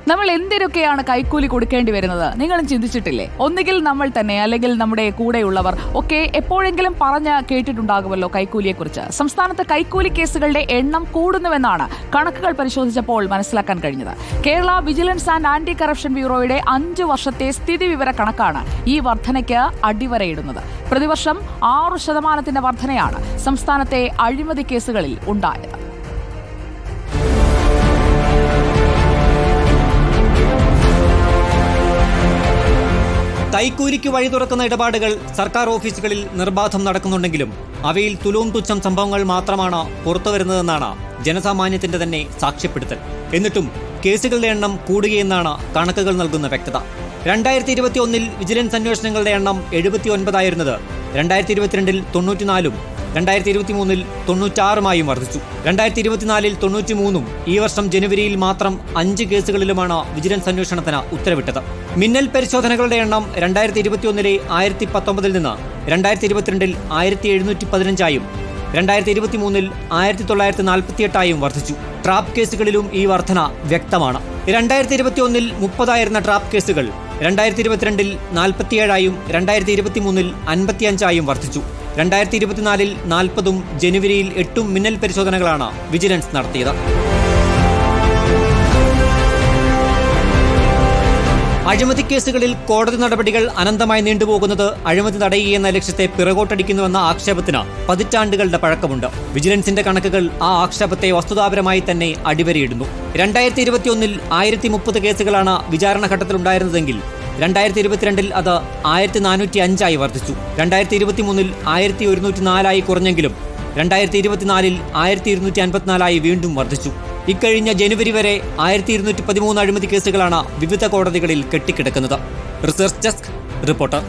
നമ്മൾ എന്തിനൊക്കെയാണ് കൈക്കൂലി കൊടുക്കേണ്ടി വരുന്നത് നിങ്ങളും ചിന്തിച്ചിട്ടില്ലേ? ഒന്നുകിൽ നമ്മൾ തന്നെ അല്ലെങ്കിൽ നമ്മുടെ കൂടെയുള്ളവർ ഒക്കെ എപ്പോഴെങ്കിലും പറഞ്ഞ് കേട്ടിട്ടുണ്ടാകുമല്ലോ കൈക്കൂലിയെക്കുറിച്ച്. സംസ്ഥാനത്ത് കൈക്കൂലി കേസുകളുടെ എണ്ണം കൂടുന്നുവെന്നാണ് കണക്കുകൾ പരിശോധിച്ചപ്പോൾ മനസ്സിലാക്കാൻ കഴിഞ്ഞത്. Kerala vigilance and anti corruption ബ്യൂറോയുടെ 5 വർഷത്തെ സ്ഥിതിവിവര കണക്കാണ് ഈ വർധനയ്ക്ക് അടിവരയിടുന്നത്. പ്രതിവർഷം 6% വർധനയാണ് സംസ്ഥാനത്തെ അഴിമതി കേസുകളിൽ ഉണ്ടായത്. കൈക്കൂലിക്ക് വഴി തുറക്കുന്ന ഇടപാടുകൾ സർക്കാർ ഓഫീസുകളിൽ നിർബാധം നടക്കുന്നുണ്ടെങ്കിലും അവയിൽ തുലോം തുച്ഛം സംഭവങ്ങൾ മാത്രമാണ് പുറത്തുവരുന്നതെന്നാണ് ജനസാമാന്യത്തിന്റെ തന്നെ സാക്ഷ്യപ്പെടുത്തൽ. എന്നിട്ടും കേസുകളുടെ എണ്ണം കൂടുകയെന്നാണ് കണക്കുകൾ നൽകുന്ന വ്യക്തത. 2021 വിജിലൻസ് അന്വേഷണങ്ങളുടെ എണ്ണം 79 ആയിരുന്നത് 2022 94-ഉം 2023 96-ആയും വർദ്ധിച്ചു. 2024 93-ഉം ഈ വർഷം ജനുവരിയിൽ മാത്രം 5 കേസുകളിലുമാണ് വിജിലൻസ് അന്വേഷണത്തിന് ഉത്തരവിട്ടത്. മിന്നൽ പരിശോധനകളുടെ എണ്ണം 2021 1019 നിന്ന് 2022 1715-ആയും 2023 1948-ആയും വർദ്ധിച്ചു. ട്രാപ്പ് കേസുകളിലും ഈ വർധന വ്യക്തമാണ്. 2021 30 ട്രാപ്പ് കേസുകൾ 2022 47-ആയും 2023 55-ആയും വർദ്ധിച്ചു. 2024 40-ഉം ജനുവരിയിൽ 8-ഉം മിന്നൽ പരിശോധനകളാണ് വിജിലൻസ് നടത്തിയത്. അഴിമതി കേസുകളിൽ കോടതി നടപടികൾ അനന്തമായി നീണ്ടുപോകുന്നത് അഴിമതി തടയുകയെന്ന ലക്ഷ്യത്തെ പിറകോട്ടടിക്കുന്നുവെന്ന ആക്ഷേപത്തിന് പതിറ്റാണ്ടുകളുടെ പഴക്കമുണ്ട്. വിജിലൻസിന്റെ കണക്കുകൾ ആ ആക്ഷേപത്തെ വസ്തുതാപരമായി തന്നെ അടിവരയിടുന്നു. 2021 1030 കേസുകളാണ് വിചാരണ ഘട്ടത്തിലുണ്ടായിരുന്നതെങ്കിൽ 2022 അത് 1405-ആയി വർദ്ധിച്ചു. 2023 1104-ആയി കുറഞ്ഞെങ്കിലും 2024 1254-ആയി വീണ്ടും വർദ്ധിച്ചു. ഇക്കഴിഞ്ഞ ജനുവരി വരെ 1213 അഴിമതി കേസുകളാണ് വിവിധ കോടതികളിൽ കെട്ടിക്കിടക്കുന്നത്. Research desk reporter.